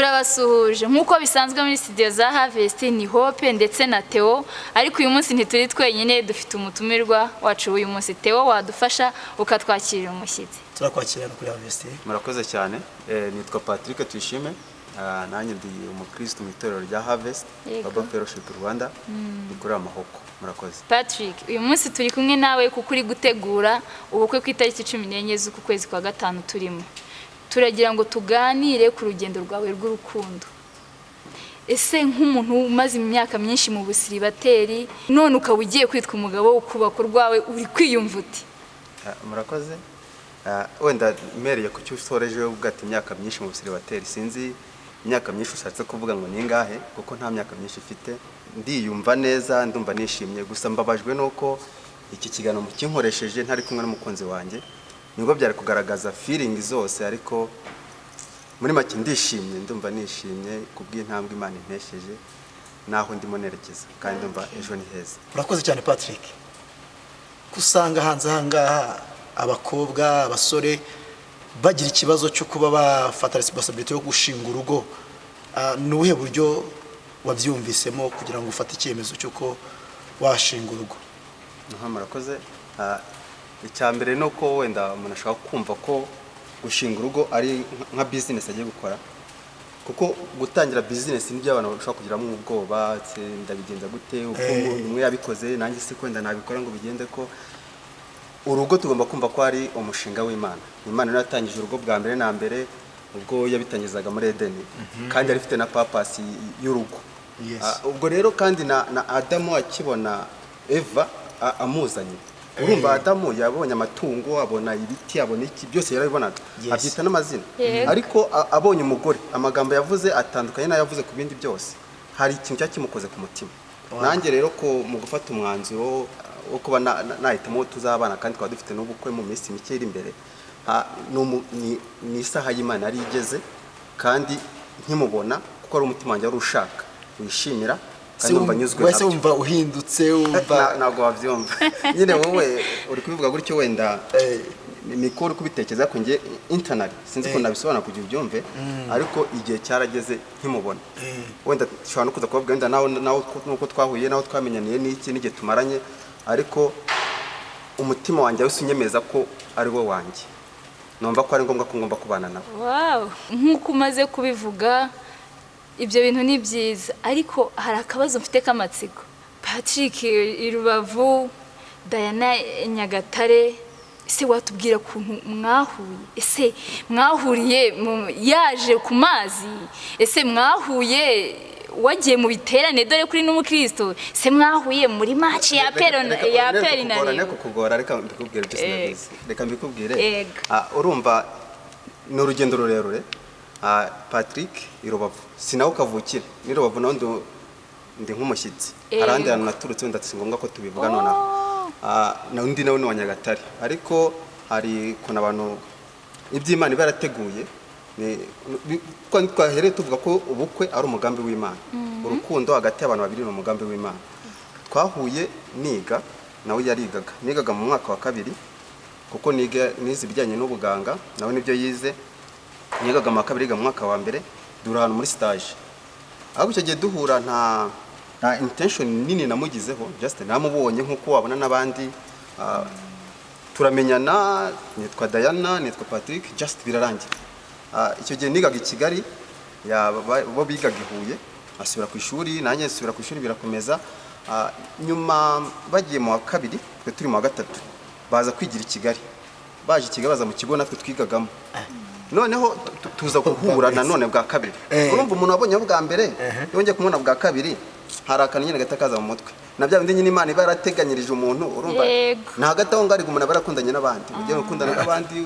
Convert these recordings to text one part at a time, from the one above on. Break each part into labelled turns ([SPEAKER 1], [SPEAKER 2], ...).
[SPEAKER 1] turabasuhuje nk'uko bisanzwe muri studio za Harvest ni Hope ndetse na Theo, ariko uyu munsi ntituri twenyine, dufite umutumirwa wacu uyu munsi. Theo, wadufasha ukatwakirira umushyitsi?
[SPEAKER 2] Turakwakira kuri Harvest.
[SPEAKER 3] Murakoze cyane. Nitwa Patrick Tuyishime, nanjye ndi umukristo mu itorero rya Harvest Bible Fellowship Rwanda, ikorera Mahoko. Murakoze.
[SPEAKER 1] Patrick, uyu munsi turi kumwe nawe kuko uri gutegura ubukwe ku itariki 14 z'uku kwezi kwa gatanu turimo. Turagira ngo tuganire ku rugendo rwawe rw'urukundo. Ese nk'umuntu umaze imyaka myinshi mu busiribateri, none ukaba ugiye kwitwa umugabo ukubaka urwawe, uri kwiyumva uti?
[SPEAKER 3] Murakoze. Wenda mereye ku cyo usoreje ubwate imyaka myinshi mu busiribateri, sinzi imyaka myinshi ushatse kuvuga ngo ningahe, kuko nta myaka myinshi ifite. Ndiyumva neza, ndumva nishimye, gusa mbabajwe nuko iki kigano mukinkoresheje ntari kumwe n'umukunzi wanjye. Nubwo byari kugaragaza feeling zose, ariko muri make ndishimye, ndumva nishimye kubw'intambwe Imana intesheje naho ndimo nerekeza, kandi ndumva ejo ni heza.
[SPEAKER 2] Urakoze cyane Patrick. Kusanga hanze hangaha abakobwa abasore bagira ikibazo cyo kuba bafata responsibility yo gushinga urugo, nubuhe buryo wabyumvisemo kugira ngo ufate icyemezo cyo ko washinga urugo?
[SPEAKER 3] Murakoze. Icyambere nuko wenda umuntu ashaka kumva ko gushinga urugo ari nka business agiye gukora, kuko gutangira business nibyo abantu bashaka kugiramo ubwoba, ndabigenza gute, uko umwe yabikoze nanjye se kwenda nabikora ngo bigende. Ko urugo tugomba kumva ko ari umushinga w'Imana. Imana yatangije urugo bwa mbere na mbere ubwo yabitangizaga muri Edeni, kandi arifite na purpose y'urugo. Ubwo rero kandi na Adamu akibona Eva amuzanye, urumva Adamu yabonye amatungo, abona ibiti, abona iki byose yarabibonaga, abyita n'amazina. Ariko abonye umugore, amagambo yavuze atandukanye n'ayo yavuze ku bindi byose. Hari ikintu cyakimukoze ku mutima. Nanjye rero ko mu gufata umwanzuro wo kuba nahitamo tuzabana kandi twaba dufite n'ubukwe mu minsi mike iri imbere, ni isaha y'Imana yari igeze, kandi nkimubona kuko ari umutima wanjye wari ushaka wishimira, kandi numva nyuzwe.
[SPEAKER 2] Wese wumva uhindutse, wumva
[SPEAKER 3] ntabwo wabyumva nyine wowe uri kubivuga gutyo, wenda mikuru kubitekereza ko nge internally sinzi ko nabisobanura kugira ubyumve, ariko igihe cyarageze nkimubona. Wenda shobora no kuza kubabwira wenda naho nuko twahuye, naho twamenyaniye n'iki n'igihe tumaranye, ariko umutima wanjye wese unyemeza ko ari wo wanjye, numva ko ari ngombwa ko ngomba kubana nawe.
[SPEAKER 1] Wow, nk'uko umaze kubivuga ibyo bintu ni byiza, ariko hari akabazo mfite k'amatsiko. Patrick i Rubavu, Dianah Nyagatare, ese watubwira ukuntu mwahuye? Ese mwahuriye yaje ku mazi? Ese mwahuye wagiye mu biterane dore kuri n'umukristo? Se mwahuye muri match ya peri na
[SPEAKER 3] rero kukugora? Reka mbikubwire byose ndabizi, reka mbikubwire. Urumva ni urugendo rurerure. Patrick i Rubavu sinaho kavukire, ni Rubavu naho ndi nk'umushyitsi, arandi hantu naturutse wenda si ngombwa ko tubivuga nonaha. Na undi nawe ni wa Nyagatare, ariko hari kuna abantu iby'Imana barateguye. Twahereye tuvuga ko ubukwe ari umugambi w'Imana, urukundo hagati y'abantu babiri ni umugambi w'Imana. Twahuye niga, nawe nigaga mu mwaka wa 2, kuko nize ibijyanye n'ubuganga, nawe nibyo yize. Nigaga mu wa 2 mu mwaka wa 1, dura hano muri stage. Ahubwo icyo gihe duhura nta intention nini namugizeho, just namubonye nkuko wabona n'abandi. Turamenyana, nitwa Dianah, nitwa Patrick, just birarangira. Icyo gihe nigaga i Kigali, bo bigaga i Huye, asubira ku ishuri, nanjye asubira ku ishuri, birakomeza. Nyuma bagiye mu wa 2, twe turi mu wa 3, baza kwigira i Kigali. Baje i Kigali baza mu kigo natwe twigagamo. Noneho tuza guhura na none bwa 2. Urumva umuntu wabonye bwa mbere yongeye kumubona bwa 2, hari akantu nyine gatakaza mu mutwe. Nabya bindi nyine Imana ibarateganyirije umuntu, urumva na hagati aho ngari umuntu barakundanye n'abandi, ugiye gukundana n'abandi,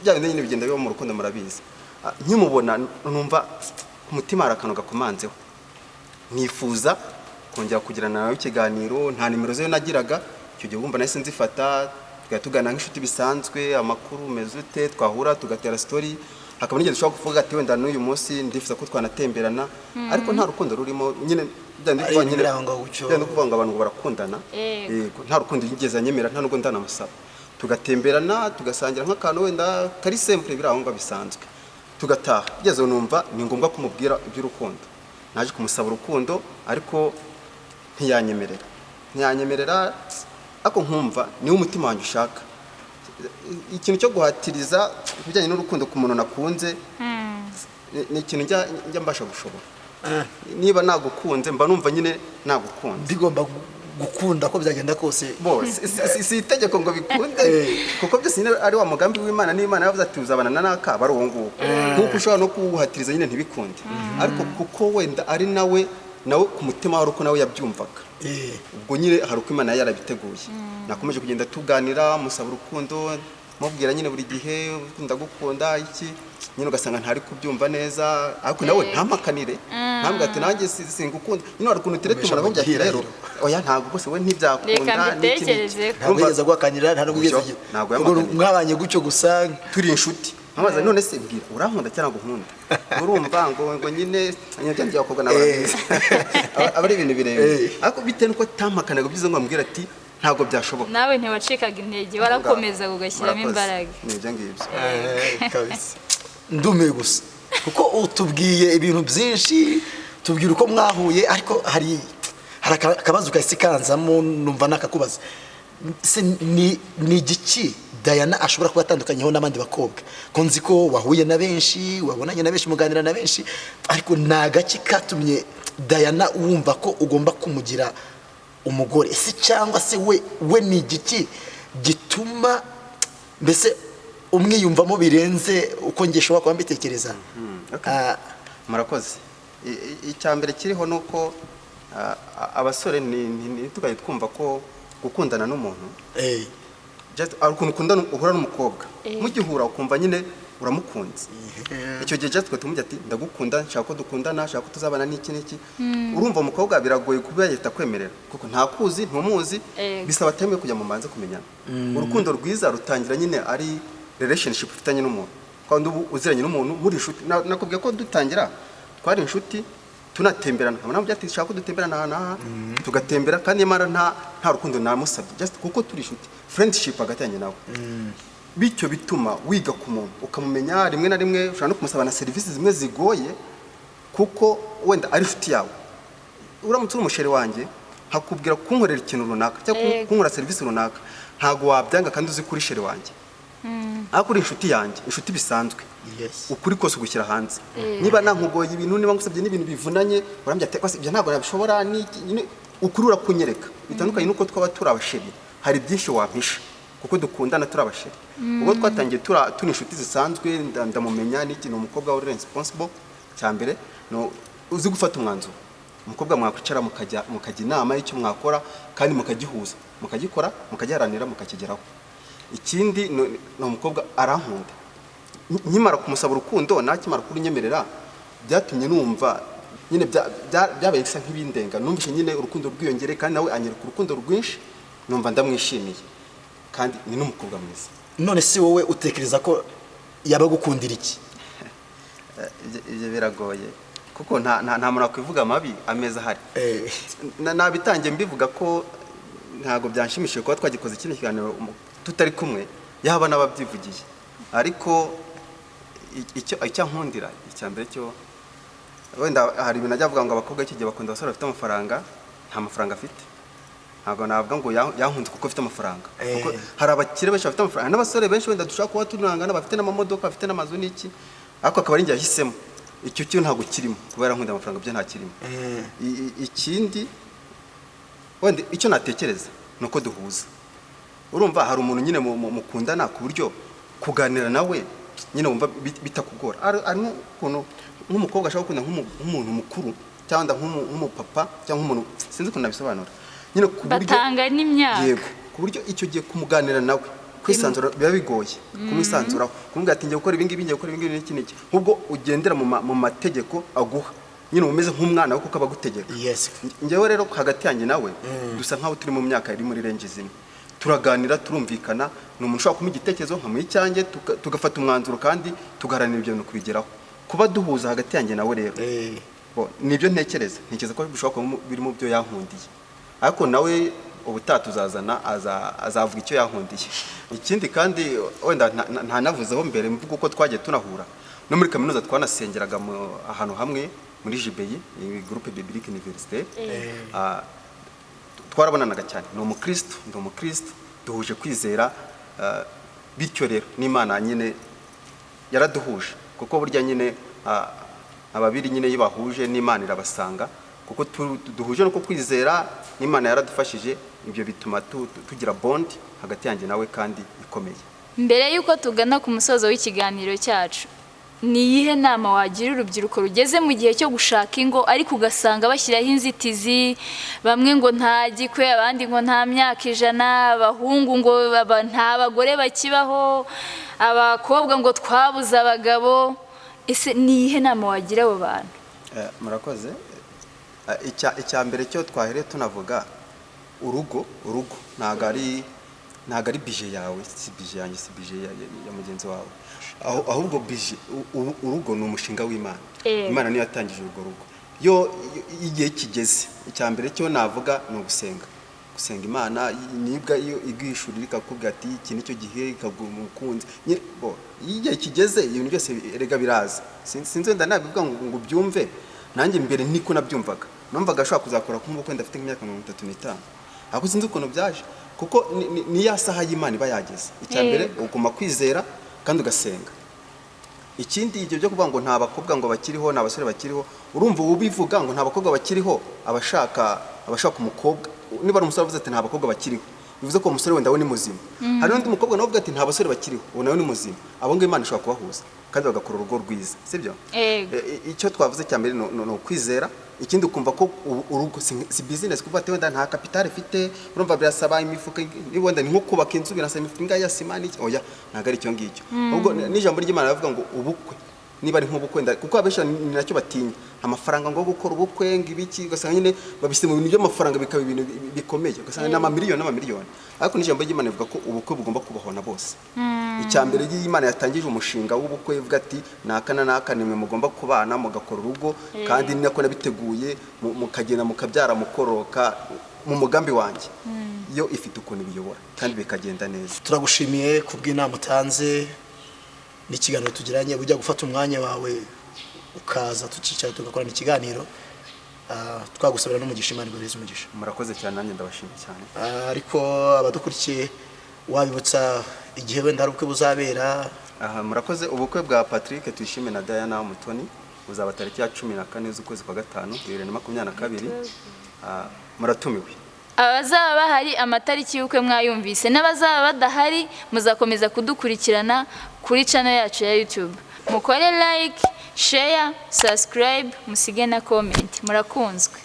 [SPEAKER 3] bya bindi nyine bigenda biba mu rukundo murabizi. Nkimubona numva umutima arakantu gakomanzeho, nifuza kongera kugirana nawe ikiganiro. Nta nimero ze nagiraga icyo gihe, wumva nahise nzifata, tugana nk'inshuti bisanzwe, amakuru mezute, twahura tugatera story. Hakaba n'igeze ushobora kuvuga ati wenda n'uyu munsi ndifuza ko twanatemberana, ariko nta rukundo rurimo nyine. Ndikuvuga ngo abantu barakundana, nta rukundo yigeze anyemera, nta nubwo ndanamusaba. Tugatemberana, tugasangira nk'akantu wenda kari simple, biri aho ngo bisanzwe. tugataha bigeze numva ni ngombwa kumubwira iby'urukundo naje kumusaba urukundo ariko ntiyanyemerera ako nkumva niwe umutima wanjye ushaka ikintu cyo guhatiriza bijyanye n'urukundo ku muntu nakunze ni ikintu njya mbasha gushobora niba nagukunze mba numva nyine nagukunze
[SPEAKER 2] ndigomba gukunda ko byagenda kose
[SPEAKER 3] si itegeko ngo bikunde kuko byose nyine ari wa mugambi w'Imana n'Imana yavuze ati uzabana n'aka bari uwo nguwo nkuko ushobora no kuwuhatiriza nyine ntibikunde ariko kuko wenda ari nawe ku mutima wari uko nawe yabyumvaga ubwo nyine hari uko Imana yarabiteguye nakomeje kugenda tuganira musaba urukundo mubwira nyine buri gihe ndagukunda iki nyine ugasanga ntari kubyumva neza ariko nawe ntamakanire ntambwe ati nanjye singukunda nyine hari ukuntu tere tumara bajya rero oya ntabwo rwose we ntibyakunda
[SPEAKER 2] ntabwo guhakanira nta n'ubwigeze mwabanye gutyo gusa
[SPEAKER 3] turi inshuti amaze none se mbwira urankunda cyangwa ngunkunda urumva ngo nyine nyanjye yakobwa n'abantu abari ibintu birebire ariko bitewe nuko tamakanaga byiza ngo ambwira ati ntabwo byashoboka
[SPEAKER 1] nawe ntiwacikaga intege warakomeza ugashyiramo imbaraga
[SPEAKER 3] nibyo ngibyo
[SPEAKER 2] kabisa ndumiye gusa kuko utubwiye ibintu byinshi tubwira uko mwahuye ariko hari akabazo kahise kanzamo numva nakakubaza ni igiki Dianah ashobora kuba atandukanyeho n'abandi bakobwa ko nzi ko wahuye na benshi wabonanye na benshi muganira na benshi ariko nagaki katumye Dianah wumva ko ugomba kumugira umugore se cyangwa se we ni igiki gituma mbese umwiyumvamo birenze uko ngesho wakwa mbitekereza
[SPEAKER 3] murakoze icyambere kiriho nuko abasore ni tugaye twumva ko gukundana n'umuntu ari ukuntu ukundana uhura n'umukobwa mugihura ukumva nyine uramukunze icyo gihe just tumujya ati ndagukunda nshaka ko dukundana nshaka ko tuzabana n'iki urumva umukobwa biragoye kuba yahita kwemerera kuko ntakuzi ntumuzi bisaba time kujya mu manze kumenyana urukundo rwiza rutangira nyine ari relationship ufitanye n'umuntu kandi ubu uziranye n'umuntu muri inshuti nakubwiye ko dutangira twari inshuti tunatemberana hamwe byati nshaka ko dutemberana tugatembera kandi yamara nta rukundo namusabye just kuko turi inshuti friendship hagati yanjye nawe bityo bituma wiga ku muntu ukamumenya rimwe na rimwe ushobora no kumusaba na serivisi zimwe zigoye kuko wenda ari inshuti yawe uramutse uri umusheri wanjye hakubwira kunkorera ikintu runaka cyangwa kunkora serivisi runaka ntago wabyanga kandi uzi kuri sheri wanjye ariko uri inshuti yanjye inshuti bisanzwe ukuri kose ugushyira hanze niba nankugoye ibintu niba ngusabye n'ibintu bivunanye urambye ati kwase ibyo ntabwo nabishobora ukuri urakunyereka bitandukanye nuko twaba turi abasheri hari byinshi wampisha kuko dukundana turi abasheri ubwo twatangiye turi inshuti zisanzwe ndamumenya n'ikintu umukobwa uri responsible cyambere no uzi gufata umwanzuro umukobwa mwakwicara mukajya inama y'icyo mwakora kandi mukagihuza mukagikora mukagiharanira mukakigeraho ikindi no umukobwa arankunda nkimara kumusaba urukundo nakimara kurinyemerera byatumye numva nyine byabaye isa nk'ibindenga numvise nyine urukundo rwiyongere kandi nawe anyereka urukundo rwinshi numva ndamwishimiye kandi ni n'umukobwa mwiza
[SPEAKER 2] none si wowe utekereza ko yaba gukundira iki
[SPEAKER 3] ibyo biragoye kuko nta muntu akwivuga amabi ameza ahari nabitangiye mbivuga ko ntago byanshimishije kuba twagikoze kino kiganiro tutari kumwe yaba n'ababyivugiye ariko icyo nkundira icyambere cyo wenda hari ibintu ajya avuga ngo abakobwa iki gihe bakunda abasore bafite amafaranga nta mafaranga afite ntabwo navuga ngo yankunze kuko afite amafaranga kuko hari abakire benshi bafite amafaranga n'abasore benshi wenda dushaka kuba tunangana bafite n'amamodoka bafite n'amazu n'iki ariko akaba ari njye yahisemo icyo cyo ntabwo kirimo kubera nkunda amafaranga byo nta kirimo ikindi wenda icyo natekereza ni uko duhuza urumva hari umuntu nyine mukundana ku buryo kuganira nawe nyine wumva bitakugora ari nk'ukuntu nk'umukobwa ashaka gukunda nk'umuntu mukuru cyangwa nk'umupapa cyangwa nk'umuntu sinzi ukuntu nabisobanura nyine ku buryo
[SPEAKER 1] batanga n'imyaka
[SPEAKER 3] yego ku buryo icyo gihe kumuganira nawe kwisanzura biba bigoye kumwisanzuraho kumubwira ati ngiye gukora ibi ngibi ngiye gukora ibi ngibi n'iki n'iki nk'ubwo ugendera mu mategeko aguha nyine umeze nk'umwana we kuko aba agutegeka njyewe rero hagati yanjye nawe dusa nk'aho turi mu myaka iri muri range zimwe turaganira turumvikana ni umuntu ushobora kumuha igitekerezo nkamuha icyanjye tugafata umwanzuro kandi tugaharanira ibyo bintu kubigeraho kuba duhuza hagati yanjye nawe rero nibyo ntekereza ko bishobora kuba biri mu byo yankundiye ariko nawe ubutaha tuzazana azavuga icyo yankundiye ikindi kandi wenda ntanavuzeho mbere mvuga uko twagiye tunahura no muri kaminuza twanasengeraga ahantu hamwe muri JBI groupe biblique université twarabonanaga cyane ni umukristo ndi umukristo duhuje kwizera bityo rero n'Imana nyine yaraduhuje kuko burya nyine ababiri nyine yibahuje n'Imana irabasanga kuko duhuje no kwizera n'Imana yaradufashije ibyo bituma tugira bond hagati yanjye nawe kandi ikomeye.
[SPEAKER 1] Mbere yuko tugana ku musozo w'ikiganiro cyacu, ni iyihe nama wagira urubyiruko rugeze mu gihe cyo gushaka ingo ariko ugasanga bashyiraho inzitizi, bamwe ngo nta gikwe, abandi ngo nta myaka 100, abahungu ngo nta bagore bakibaho, abakobwa ngo twabuze abagabo, ese ni iyihe nama wagira abo bantu?
[SPEAKER 3] Murakoze. Icya mbere cyo twahere tunavuga urugo ntago ari bije yawe, si bije yanjye, si bije ya mugenzi wawe, ahubwo bije urugo ni umushinga w'Imana. Imana niyo yatangije urwo rugo. Yo igihe kigeze, icya mbere cyo navuga ni ugusenga Imana, nibwa iyo igwishurira ikakubwira ati iki nicyo gihe, ikagumukunze igihe kigeze ibintu byose erega biraza. Sinzi wenda nabivuga ngo byumve, nanjye mbere niko nabyumvaga, numvaga ashobora kuzakora kumubukwe ndafite imyaka 35, ariko sinzi ukuntu byaje kuko ni ya saha y'Imana iba yageze. Icya mbere uguma kwizera kandi ugasenga. Ikindi ibyo byo kuvuga ngo nta bakobwa ngo bakiriho, nta basore bakiriho, urumva ubivuga ngo nta bakobwa bakiriho, abashaka umukobwa, niba ari umusore avuze ati nta bakobwa bakiriho, bivuze ko umusore wenda we ni muzima. Hari undi mukobwa nawe uvuga ati nta basore bakiriho, uwo nawe ni muzima. Abo ngo Imana ishobora kubahuza kandi bagakora urugo rwiza, sibyo? Icyo twavuze cya mbere no kwizera. Ikindi ukumva ko urugo si business, kuvuga ati wenda nta capital ifite, urumva birasaba imifuka, wenda ni nko kubaka inzu birasaba imifuka ya simani. Oya, ntago ari cyo ngicyo. Ubwo n'ijambo ry'Imana ravuga ngo ubukwe niba ari nk'ubukwe, kuko abesha ni nacyo batinya amafaranga ngo gukora ubukwe ngibiki, ugasanga nyine babise mu bintu by'amafaranga bikaba ibintu bikomeye, ugasanga n'amamiliyoni. Ariko n'ijambo ry'Imana rivuga ko ubukwe bugomba kubaho na bose. Icya mbere y'Imana yatangije umushinga w'ubukwe, ivuga ati naka nimwe mugomba kubana mugakora urugo, kandi ni nako nabiteguye mukagenda mukabyara mukoroka mu mugambi wanjye. Yo ifite ukuntu biyobora kandi bikagenda neza.
[SPEAKER 2] Turagushimiye kubw'inama utanze n'ikiganiro tugiranye, bujya gufata umwanya wawe ukaza tukicara tugakorana ikiganiro. Twagusabira n'umugisha, Imana ibareze umugisha.
[SPEAKER 3] Murakoze cyane, nanjye ndabashimiye cyane.
[SPEAKER 2] Ariko abadukurikiye wabibutsa igihe wenda hari ubukwe buzabera?
[SPEAKER 3] Murakoze. Ubukwe bwa Patrick Tuyishime na Dianah Mutoni buzaba tariki ya 14 z'ukwezi kwa 5 2022. Muratumiwe.
[SPEAKER 1] Abazaba bahari amatariki y'ubukwe mwayumvise, n'abazaba badahari muzakomeza kudukurikirana kuri channel yacu ya YouTube. Mukore like, share, subscribe, musige na comment. Murakunzwe.